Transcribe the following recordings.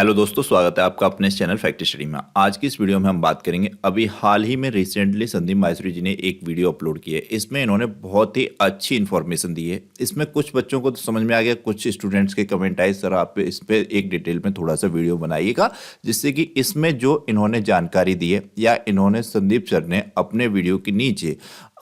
Hello दोस्तों, स्वागत है आपका अपने इस चैनल फैक्ट स्टडी में। आज की इस वीडियो में हम बात करेंगे, अभी हाल ही में रिसेंटली संदीप माहेश्वरी जी ने एक वीडियो अपलोड की है। इसमें इन्होंने बहुत ही अच्छी इन्फॉर्मेशन दी है। इसमें कुछ बच्चों को तो समझ में आ गया, कुछ स्टूडेंट्स के कमेंट आए, सर आप इस पर एक डिटेल में थोड़ा सा वीडियो बनाइएगा, जिससे कि इसमें जो इन्होंने जानकारी दी है या इन्होंने संदीप सर ने अपने वीडियो के नीचे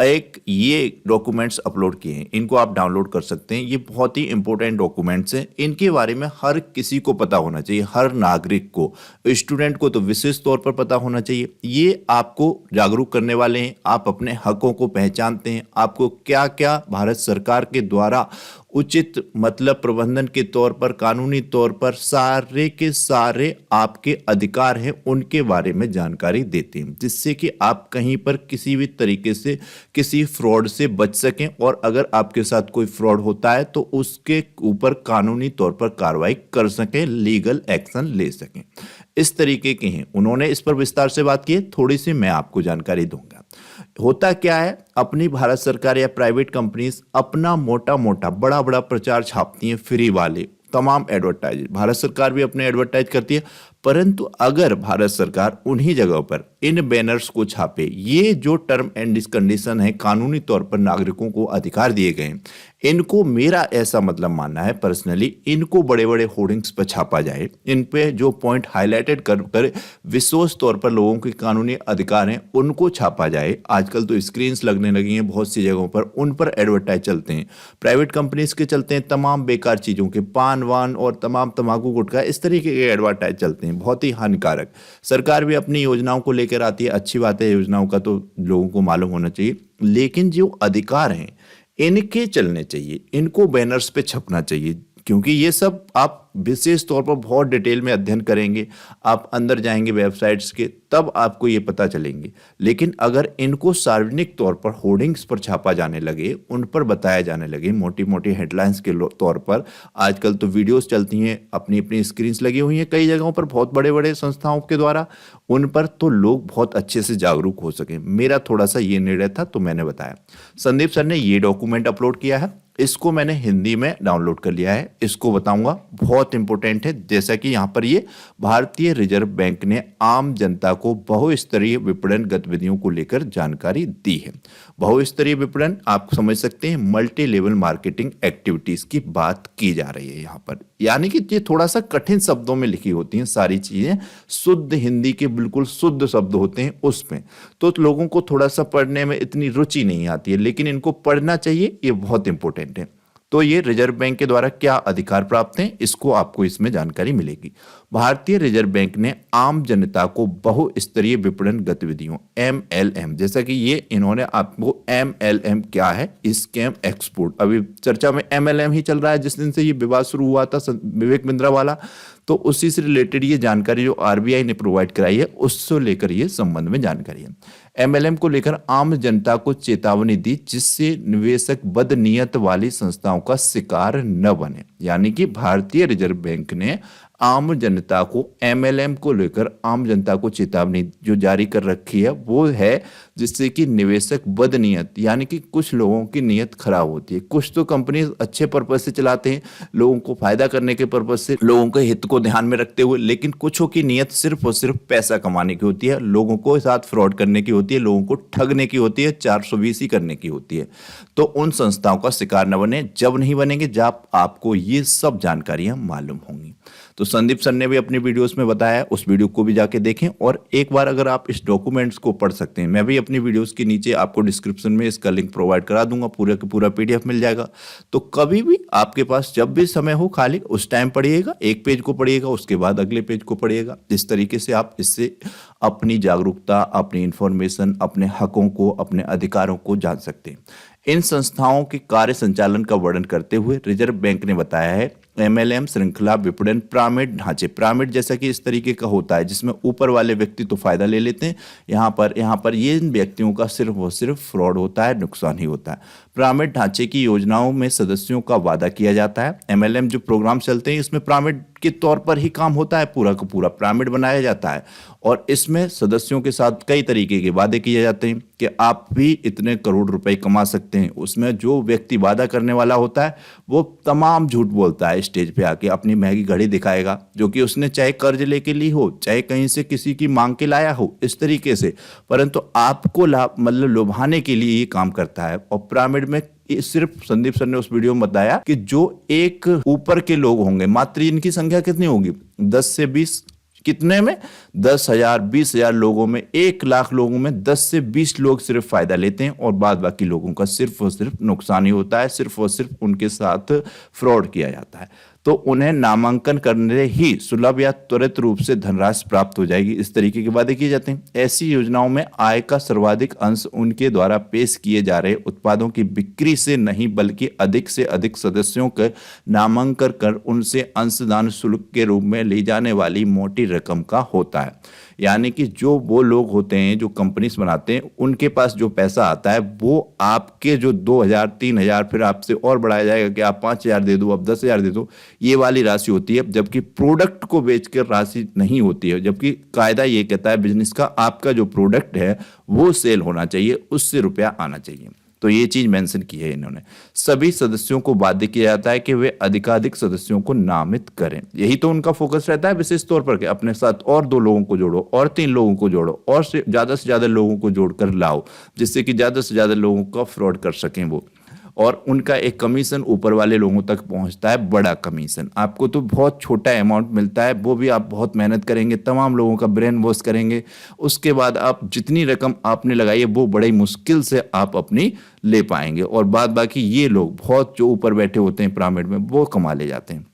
एक ये डॉक्यूमेंट्स अपलोड किए हैं, इनको आप डाउनलोड कर सकते हैं। ये बहुत ही इंपॉर्टेंट डॉक्यूमेंट्स हैं। इनके बारे में हर किसी को पता होना चाहिए, हर नागरिक को, स्टूडेंट को तो विशेष तौर पर पता होना चाहिए। ये आपको जागरूक करने वाले हैं। आप अपने हकों को पहचानते हैं, आपको क्या क्या भारत सरकार के द्वारा उचित मतलब प्रबंधन के तौर पर, कानूनी तौर पर सारे के सारे आपके अधिकार हैं, उनके बारे में जानकारी देते हैं, जिससे कि आप कहीं पर किसी भी तरीके से किसी फ्रॉड से बच सकें। और अगर आपके साथ कोई फ्रॉड होता है तो उसके ऊपर कानूनी तौर पर कार्रवाई कर सकें, लीगल एक्शन ले सकें। इस तरीके के हैं। उन्होंने इस पर विस्तार से बात की है, थोड़ी सी मैं आपको जानकारी दूंगा। होता क्या है, अपनी भारत सरकार या प्राइवेट कंपनीज अपना मोटा मोटा बड़ा बड़ा प्रचार छापती हैं, फ्री वाले तमाम एडवर्टाइज। भारत सरकार भी अपने एडवर्टाइज करती है, परंतु अगर भारत सरकार उन्हीं जगहों पर इन बैनर्स को छापे, ये जो टर्म एंड कंडीशन है, कानूनी तौर पर नागरिकों को अधिकार दिए गए हैं, इनको मेरा ऐसा मतलब मानना है पर्सनली, इनको बड़े बड़े होर्डिंग्स पर छापा जाए, इन पे जो पॉइंट हाईलाइटेड कर विशेष तौर पर लोगों के कानूनी अधिकार हैं उनको छापा जाए। आजकल तो स्क्रीन्स लगने लगी हैं बहुत सी जगहों पर, उन पर एडवर्टाइज चलते हैं, प्राइवेट कंपनीज के चलते हैं, तमाम बेकार चीज़ों के, पान वान और तमाम तम्बाकू गुटखा, इस तरीके के एडवर्टाइज चलते हैं, बहुत ही हानिकारक। सरकार भी अपनी योजनाओं को लेकर आती है, अच्छी बात है, योजनाओं का तो लोगों को मालूम होना चाहिए, लेकिन जो अधिकार हैं इनके चलने चाहिए, इनको बैनर्स पे छपना चाहिए। क्योंकि ये सब आप विशेष तौर पर बहुत डिटेल में अध्ययन करेंगे, आप अंदर जाएंगे वेबसाइट्स के, तब आपको ये पता चलेंगे। लेकिन अगर इनको सार्वजनिक तौर पर होर्डिंग्स पर छापा जाने लगे, उन पर बताया जाने लगे मोटी मोटी हेडलाइंस के तौर पर, आजकल तो वीडियोस चलती हैं, अपनी अपनी स्क्रीन्स लगी हुई हैं कई जगहों पर बहुत बड़े बड़े संस्थाओं के द्वारा, उन पर तो लोग बहुत अच्छे से जागरूक हो सकें। मेरा थोड़ा सा ये निर्णय था, तो मैंने बताया। संदीप सर ने ये डॉक्यूमेंट अपलोड किया है, इसको मैंने हिंदी में डाउनलोड कर लिया है, इसको बताऊंगा, बहुत इंपॉर्टेंट है। जैसा कि यहाँ पर ये भारतीय रिजर्व बैंक ने आम जनता को बहुस्तरीय विपणन गतिविधियों को लेकर जानकारी दी है। बहुस्तरीय विपणन आप समझ सकते हैं, मल्टी लेवल मार्केटिंग एक्टिविटीज की बात की जा रही है यहाँ पर। यानी कि ये थोड़ा सा कठिन शब्दों में लिखी होती हैं सारी चीजें, शुद्ध हिंदी के बिल्कुल शुद्ध शब्द होते हैं उसमें, तो लोगों को थोड़ा सा पढ़ने में इतनी रुचि नहीं आती है, लेकिन इनको पढ़ना चाहिए, ये बहुत इंपॉर्टेंट है। तो ये रिजर्व बैंक के द्वारा क्या अधिकार प्राप्त हैं, इसको आपको इसमें जानकारी मिलेगी। भारतीय रिजर्व बैंक ने आम जनता को बहुस्तरीय विपणन गतिविधियों MLM, जैसा कि ये इन्होंने आपको MLM क्या है, स्कैम एक्सपोर्ट, अभी चर्चा में MLM ही चल रहा है, जिस दिन से ये विवाद शुरू हुआ था विवेक बिंद्रा वाला, तो उसी से रिलेटेड ये जानकारी जो RBI ने प्रोवाइड कराई है, उससे लेकर ये संबंध में जानकारी है। MLM को लेकर आम जनता को चेतावनी दी, जिससे निवेशक बदनीयत वाली संस्थाओं का शिकार न बने। यानी कि भारतीय रिजर्व बैंक ने आम जनता को MLM को लेकर आम जनता को चेतावनी जो जारी कर रखी है, वो है जिससे कि निवेशक बदनीयत, यानी कि कुछ लोगों की नीयत खराब होती है। कुछ तो कंपनी अच्छे पर्पज से चलाते हैं, लोगों को फायदा करने के पर्पज से, लोगों के हित को ध्यान में रखते हुए, लेकिन कुछों की नीयत सिर्फ और सिर्फ पैसा कमाने की होती है, लोगों को साथ फ्रॉड करने की होती है, लोगों को ठगने की होती है, 420 करने की होती है। तो उन संस्थाओं का शिकार न बने। जब नहीं बनेंगे, जब आपको ये सब जानकारियां मालूम होंगी। तो संदीप सर ने भी अपनी वीडियोस में बताया, उस वीडियो को भी जाके देखें। और एक बार अगर आप इस डॉक्यूमेंट्स को पढ़ सकते हैं, मैं भी अपनी वीडियोस के नीचे आपको डिस्क्रिप्शन में इसका लिंक प्रोवाइड करा दूंगा, पूरा का पूरा PDF मिल जाएगा। तो कभी भी आपके पास जब भी समय हो खाली, उस टाइम पढ़िएगा, एक पेज को पढ़िएगा, उसके बाद अगले पेज को पढ़िएगा। इस तरीके से आप इससे अपनी जागरूकता, अपनी इंफॉर्मेशन, अपने हकों को, अपने अधिकारों को जान सकते हैं। इन संस्थाओं के कार्य संचालन का वर्णन करते हुए रिजर्व बैंक ने बताया है, MLM श्रृंखला विपणन पिरामिड ढांचे, पिरामिड जैसा कि इस तरीके का होता है, जिसमें ऊपर वाले व्यक्ति तो फायदा ले लेते हैं, यहाँ पर ये व्यक्तियों का सिर्फ और सिर्फ फ्रॉड होता है, नुकसान ही होता है। पिरामिड ढांचे की योजनाओं में सदस्यों का वादा किया जाता है। MLM जो प्रोग्राम चलते हैं, इसमें पिरामिड के तौर पर ही काम होता है, पूरा का पूरा पिरामिड बनाया जाता है, और इसमें सदस्यों के साथ कई तरीके के वादे किए जाते हैं। कि आप भी इतने करोड़ रुपए कमा सकते हैं। उसमें जो व्यक्ति वादा करने वाला होता है वो तमाम झूठ बोलता है, स्टेज पे आके अपनी महंगी घड़ी दिखाएगा जो कि उसने चाहे कर्ज लेके ली हो, चाहे कहीं से किसी की मांग के लाया हो, इस तरीके से, परंतु आपको लाभ मतलब लुभाने के लिए ये काम करता है। और पिरामिड में सिर्फ संदीप सर ने उस वीडियो में बताया कि जो एक ऊपर के लोग होंगे, मात्र इनकी संख्या कितनी होगी, 10 से 20, कितने में 10,000 20,000 लोगों में, 1 लाख लोगों में 10 से 20 लोग सिर्फ फायदा लेते हैं और बाद बाकी लोगों का सिर्फ और सिर्फ नुकसान ही होता है, सिर्फ और सिर्फ उनके साथ फ्रॉड किया जाता है। तो उन्हें नामांकन करने ही सुलभ या त्वरित रूप से धनराशि प्राप्त हो जाएगी, इस तरीके के वादे किए जाते हैं। ऐसी योजनाओं में आय का सर्वाधिक अंश उनके द्वारा पेश किए जा रहे उत्पादों की बिक्री से नहीं बल्कि अधिक से अधिक सदस्यों के नामांकन कर उनसे अंशदान शुल्क के रूप में ली जाने वाली मोटी रकम का होता है। यानी कि जो वो लोग होते हैं जो कंपनीज बनाते हैं, उनके पास जो पैसा आता है वो आपके जो 2,000 3,000 फिर आपसे और बढ़ाया जाएगा कि आप 5,000 दे दो, अब 10,000 दे दो, ये वाली राशि होती है। जबकि प्रोडक्ट को बेचकर राशि नहीं होती है, जबकि कायदा ये कहता है बिजनेस का, आपका जो प्रोडक्ट है वो सेल होना चाहिए, उससे रुपया आना चाहिए। तो ये चीज मेंशन की है इन्होंने। सभी सदस्यों को बाध्य किया जाता है कि वे अधिकाधिक सदस्यों को नामित करें। यही तो उनका फोकस रहता है विशेष तौर पर कि अपने साथ और 2 लोगों को जोड़ो और 3 लोगों को जोड़ो और से ज्यादा लोगों को जोड़कर लाओ, जिससे कि ज्यादा से ज्यादा लोगों का फ्रॉड कर सकें वो। और उनका एक कमीशन ऊपर वाले लोगों तक पहुंचता है, बड़ा कमीशन। आपको तो बहुत छोटा अमाउंट मिलता है, वो भी आप बहुत मेहनत करेंगे, तमाम लोगों का ब्रेन वॉश करेंगे, उसके बाद आप जितनी रकम आपने लगाई है वो बड़ी मुश्किल से आप अपनी ले पाएंगे। और बाद बाकी ये लोग बहुत जो ऊपर बैठे होते हैं पिरामिड में वो कमा ले जाते हैं।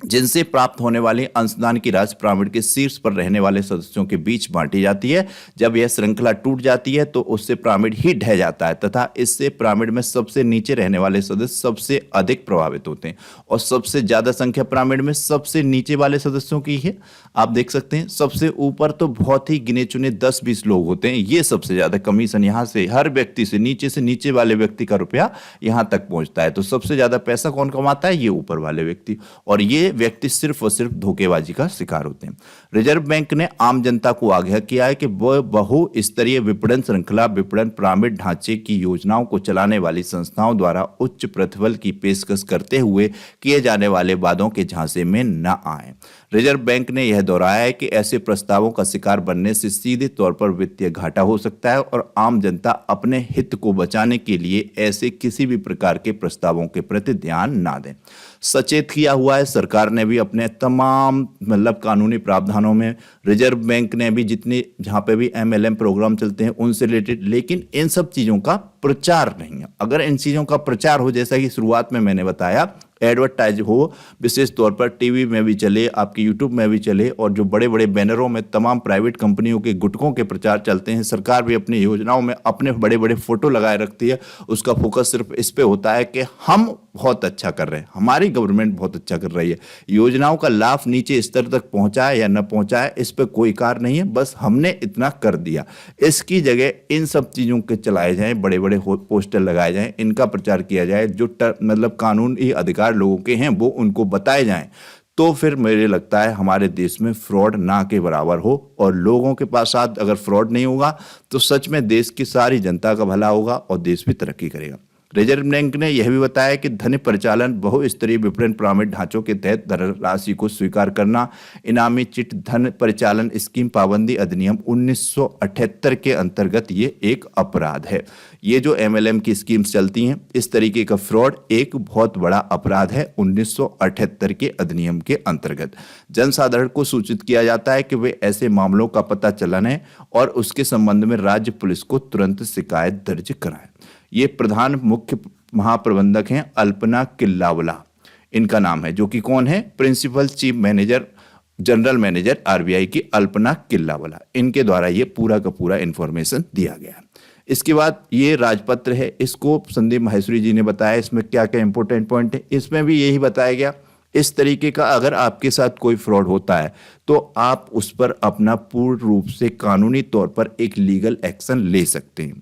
जिनसे प्राप्त होने वाली अंशदान की राशि पिरामिड के शीर्ष पर रहने वाले सदस्यों के बीच बांटी जाती है। जब यह श्रृंखला टूट जाती है तो उससे पिरामिड ही ढह जाता है तथा इससे पिरामिड में सबसे नीचे रहने वाले सदस्य सबसे अधिक प्रभावित होते हैं। और सबसे ज्यादा संख्या पिरामिड में सबसे नीचे वाले सदस्यों की है। आप देख सकते हैं सबसे ऊपर तो बहुत ही गिने चुने 10-20 लोग होते हैं, ये सबसे ज्यादा कमीशन यहाँ से हर व्यक्ति से नीचे वाले व्यक्ति का रुपया यहाँ तक पहुंचता है। तो सबसे ज्यादा पैसा कौन कमाता है, ये ऊपर वाले व्यक्ति, और ये व्यक्ति सिर्फ और सिर्फ धोखेबाजी का शिकार होते हैं। रिजर्व बैंक ने आम जनता को आगाह किया है कि वह बहुस्तरीय विपणन श्रृंखला विपणन पिरामिड ढांचे की योजनाओं को चलाने वाली संस्थाओं द्वारा उच्च प्रतिफल की पेशकश करते हुए किए जाने वाले वादों के झांसे में न आए। रिजर्व बैंक ने यह दोहराया है कि ऐसे प्रस्तावों का शिकार बनने से सीधे तौर पर वित्तीय घाटा हो सकता है और आम जनता अपने हित को बचाने के लिए ऐसे किसी भी प्रकार के प्रस्तावों के प्रति ध्यान ना दें। सचेत किया हुआ है सरकार ने भी अपने तमाम मतलब कानूनी प्रावधानों में, रिजर्व बैंक ने भी जितने जहां पे भी MLM प्रोग्राम चलते हैं उनसे रिलेटेड, लेकिन इन सब चीजों का प्रचार नहीं है। अगर इन चीजों का प्रचार हो, जैसा कि शुरुआत में मैंने बताया, एडवर्टाइज हो, विशेष तौर पर टीवी में भी चले, आपके यूट्यूब में भी चले, और जो बड़े बड़े बैनरों में तमाम प्राइवेट कंपनियों के गुटकों के प्रचार चलते हैं, सरकार भी अपनी योजनाओं में अपने बड़े बड़े फोटो लगाए रखती है। उसका फोकस सिर्फ इस पे होता है कि हम बहुत अच्छा कर रहे हैं, हमारी गवर्नमेंट बहुत अच्छा कर रही है, योजनाओं का लाभ नीचे स्तर तक पहुंचाए या न पहुंचाए इस पर कोई कार नहीं है, बस हमने इतना कर दिया। इसकी जगह इन सब चीजों के चलाए जाएं, बड़े बड़े पोस्टर लगाए जाएं, इनका प्रचार किया जाए, जो मतलब कानूनी अधिकार लोगों के हैं वो उनको बताए जाएं, तो फिर मुझे लगता है हमारे देश में फ्रॉड ना के बराबर हो। और लोगों के पास साथ अगर फ्रॉड नहीं होगा तो सच में देश की सारी जनता का भला होगा और देश भी तरक्की करेगा। रिजर्व बैंक ने यह भी बताया कि धन परिचालन बहुस्तरीय विपणन पिरामिड ढांचों के तहत धनराशि को स्वीकार करना, इनामी चिट धन परिचालन स्कीम पाबंदी अधिनियम 1978 के अंतर्गत ये एक अपराध है। ये जो MLM की स्कीम्स चलती हैं, इस तरीके का फ्रॉड एक बहुत बड़ा अपराध है 1978 के अधिनियम के अंतर्गत। जनसाधारण को सूचित किया जाता है कि वे ऐसे मामलों का पता चलाने और उसके संबंध में राज्य पुलिस को तुरंत शिकायत दर्ज कराएं। ये प्रधान मुख्य महाप्रबंधक हैं अल्पना किल्लावला, इनका नाम है, जो कि कौन है, principal chief manager general manager RBI की अल्पना किल्लावला। इनके द्वारा ये पूरा का पूरा इंफॉर्मेशन दिया गया। इसके बाद ये राजपत्र है, इसको संदीप माहेश्वरी जी ने बताया इसमें क्या क्या इंपॉर्टेंट पॉइंट है। इसमें भी यही बताया गया, इस तरीके का अगर आपके साथ कोई फ्रॉड होता है तो आप उस पर अपना पूर्ण रूप से कानूनी तौर पर एक लीगल एक्शन ले सकते हैं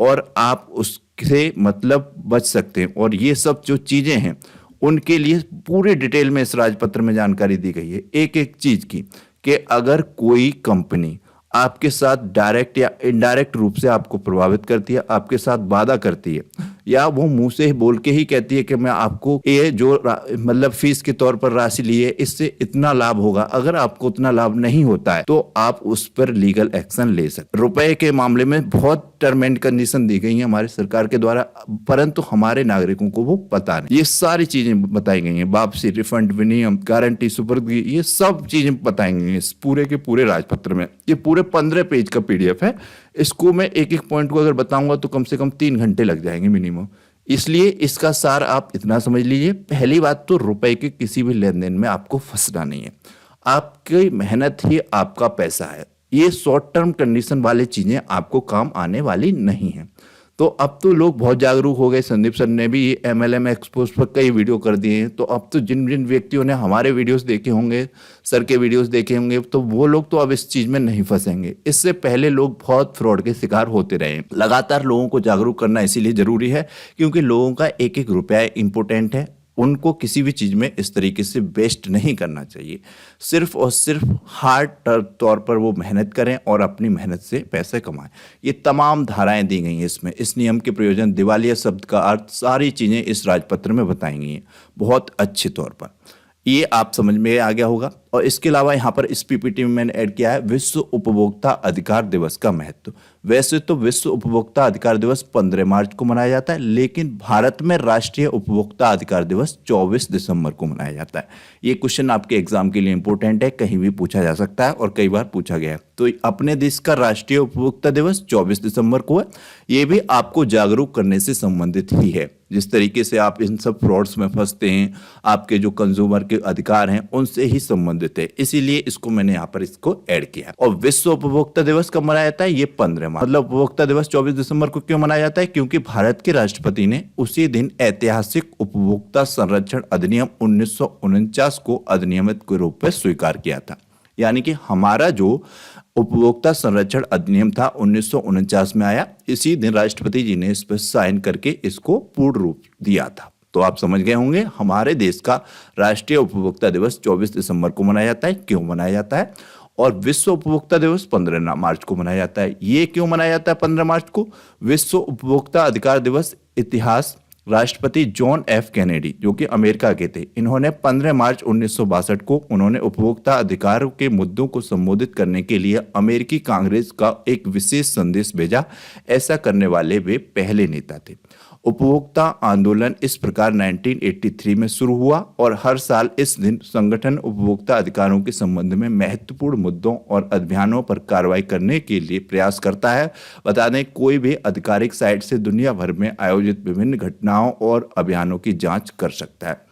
और आप उससे मतलब बच सकते हैं। और ये सब जो चीजें हैं उनके लिए पूरे डिटेल में इस राजपत्र में जानकारी दी गई है, एक एक चीज की, कि अगर कोई कंपनी आपके साथ डायरेक्ट या इनडायरेक्ट रूप से आपको प्रभावित करती है, आपके साथ वादा करती है, या वो मुंह से ही बोल के ही कहती है कि मैं आपको ये जो मतलब फीस के तौर पर राशि ली है इससे इतना लाभ होगा, अगर आपको उतना लाभ नहीं होता है तो आप उस पर लीगल एक्शन ले सकते। रुपए के मामले में बहुत टर्म एंड कंडीशन दी गई है हमारी सरकार के द्वारा, परंतु हमारे नागरिकों को वो पता नहीं। ये सारी चीजें बताई गई हैं, वापसी, रिफंड, विनियम, गारंटी, सुपुर्दगी, ये सब चीजें बताई गई हैं इस पूरे के पूरे राजपत्र में। ये पूरे 15 पेज का पीडीएफ है। इसको मैं एक एक पॉइंट को अगर बताऊंगा तो कम से कम 3 घंटे लग जाएंगे मिनिमम। इसलिए इसका सार आप इतना समझ लीजिए। पहली बात तो रुपए के किसी भी लेन देन में आपको फंसना नहीं है। आपकी मेहनत ही आपका पैसा है। ये शॉर्ट टर्म कंडीशन वाली चीजें आपको काम आने वाली नहीं है। तो अब तो लोग बहुत जागरूक हो गए। संदीप सर ने भी MLM एक्सपोज पर कई वीडियो कर दिए हैं। तो अब तो जिन जिन व्यक्तियों ने हमारे वीडियोस देखे होंगे, सर के वीडियोस देखे होंगे, तो वो लोग तो अब इस चीज में नहीं फंसेंगे। इससे पहले लोग बहुत फ्रॉड के शिकार होते रहे। लगातार लोगों को जागरूक करना इसीलिए जरूरी है क्योंकि लोगों का एक एक रुपया इंपॉर्टेंट है। उनको किसी भी चीज में इस तरीके से वेस्ट नहीं करना चाहिए। सिर्फ और सिर्फ हार्ड तौर पर वो मेहनत करें और अपनी मेहनत से पैसे कमाएं। ये तमाम धाराएं दी गई हैं इसमें। इस नियम के प्रयोजन, दिवालिया शब्द का अर्थ, सारी चीजें इस राजपत्र में बताई गई हैं बहुत अच्छे तौर पर। ये आप समझ में आ गया होगा। और इसके अलावा यहाँ पर इस पीपीटी में मैंने ऐड किया है विश्व उपभोक्ता अधिकार दिवस का महत्व। वैसे तो विश्व उपभोक्ता अधिकार दिवस 15 मार्च को मनाया जाता है, लेकिन भारत में राष्ट्रीय उपभोक्ता अधिकार दिवस 24 दिसंबर को मनाया जाता है। ये क्वेश्चन आपके एग्जाम के लिए इंपॉर्टेंट है, कहीं भी पूछा जा सकता है और कई बार पूछा गया है। तो अपने देश का राष्ट्रीय उपभोक्ता दिवस 24 दिसंबर को है। ये भी आपको जागरूक करने से संबंधित ही है। जिस तरीके से आप इन सब फ्रॉड्स में फंसते हैं, आपके जो कंज्यूमर के अधिकार हैं उनसे ही संबंधित है, इसीलिए इसको मैंने यहाँ पर इसको ऐड किया। और विश्व उपभोक्ता दिवस कब मनाया जाता है? ये 15 मार्च। मतलब उपभोक्ता दिवस 24 दिसंबर को क्यों मनाया जाता है? क्योंकि भारत के राष्ट्रपति ने उसी दिन ऐतिहासिक उपभोक्ता संरक्षण अधिनियम 1949 को अधिनियमित के रूप में स्वीकार किया था। यानी कि हमारा जो उपभोक्ता संरक्षण अधिनियम था 1949 में आया, इसी दिन राष्ट्रपति जी ने इस पर साइन करके इसको पूर्ण रूप दिया था। तो आप समझ गए होंगे हमारे देश का राष्ट्रीय उपभोक्ता दिवस 24 दिसंबर को मनाया जाता है, क्यों मनाया जाता है। और विश्व उपभोक्ता दिवस 15 मार्च को मनाया जाता है। ये क्यों मनाया जाता है 15 मार्च को? विश्व उपभोक्ता अधिकार दिवस इतिहास, राष्ट्रपति जॉन F कैनेडी जो कि अमेरिका के थे, इन्होंने 15 मार्च 1962 को उन्होंने उपभोक्ता अधिकारों के मुद्दों को संबोधित करने के लिए अमेरिकी कांग्रेस का एक विशेष संदेश भेजा। ऐसा करने वाले वे पहले नेता थे। उपभोक्ता आंदोलन इस प्रकार 1983 में शुरू हुआ और हर साल इस दिन संगठन उपभोक्ता अधिकारों के संबंध में महत्वपूर्ण मुद्दों और अभियानों पर कार्रवाई करने के लिए प्रयास करता है। बता दें, कोई भी आधिकारिक साइट से दुनिया भर में आयोजित विभिन्न घटनाओं और अभियानों की जांच कर सकता है।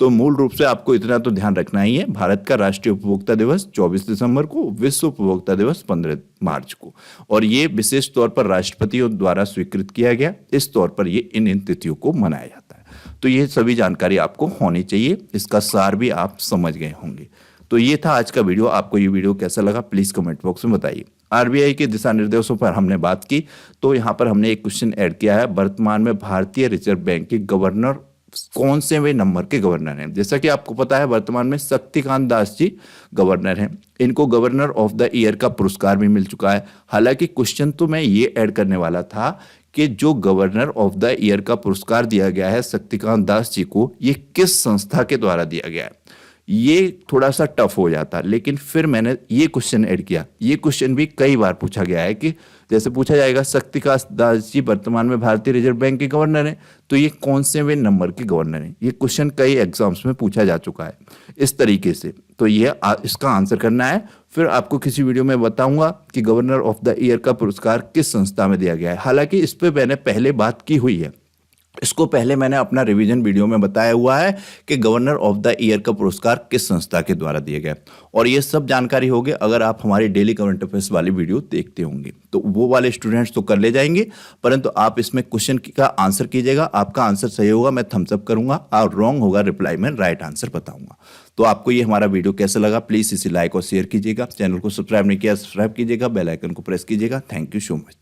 तो मूल रूप से आपको इतना तो ध्यान रखना ही है, भारत का राष्ट्रीय उपभोक्ता दिवस 24 दिसंबर को, विश्व उपभोक्ता दिवस 15 मार्च को, और ये विशेष तौर पर राष्ट्रपतियों द्वारा स्वीकृत किया गया। इस तौर पर ये इन तिथियों को मनाया जाता है। तो ये सभी जानकारी आपको होनी चाहिए, इसका सार भी आप समझ गए होंगे। तो ये था आज का वीडियो। आपको ये वीडियो कैसा लगा प्लीज कमेंट बॉक्स में बताइए। RBI के दिशा निर्देशों पर हमने बात की, तो यहाँ पर हमने एक क्वेश्चन ऐड किया है, वर्तमान में भारतीय रिजर्व बैंक के गवर्नर कौन से वे नंबर के गवर्नर हैं? जैसा कि आपको पता है वर्तमान में शक्तिकांत दास जी गवर्नर हैं। इनको गवर्नर ऑफ द ईयर का पुरस्कार भी मिल चुका है। हालांकि क्वेश्चन तो मैं ये ऐड करने वाला था कि जो गवर्नर ऑफ द ईयर का पुरस्कार दिया गया है शक्तिकांत दास जी को, ये किस संस्था के द्वारा दिया गया है? ये थोड़ा सा टफ हो जाता, लेकिन फिर मैंने ये क्वेश्चन ऐड किया। ये क्वेश्चन भी कई बार पूछा गया है कि जैसे पूछा जाएगा शक्तिकांत दास जी वर्तमान में भारतीय रिजर्व बैंक के गवर्नर हैं, तो ये कौन से वे नंबर के गवर्नर हैं? ये क्वेश्चन कई एग्जाम्स में पूछा जा चुका है इस तरीके से। तो ये इसका आंसर करना है। फिर आपको किसी वीडियो में बताऊंगा कि गवर्नर ऑफ द ईयर का पुरस्कार किस संस्था में दिया गया है। हालांकि इस पर मैंने पहले बात की हुई है, इसको पहले मैंने अपना रिवीजन वीडियो में बताया हुआ है कि गवर्नर ऑफ द ईयर का पुरस्कार किस संस्था के द्वारा दिया गया। और ये सब जानकारी होगी अगर आप हमारी डेली करंट अफेयर्स वाली वीडियो देखते होंगे, तो वो वाले स्टूडेंट्स तो कर ले जाएंगे, परंतु आप इसमें क्वेश्चन का आंसर कीजिएगा। आपका आंसर सही होगा मैं थम्स अप करूंगा, और रॉन्ग होगा रिप्लाई में राइट आंसर बताऊंगा। तो आपको ये हमारा वीडियो कैसा लगा प्लीज इसे लाइक और शेयर कीजिएगा। चैनल को सब्सक्राइब नहीं किया सब्सक्राइब कीजिएगा, बेल आइकन को प्रेस कीजिएगा। Thank you so much.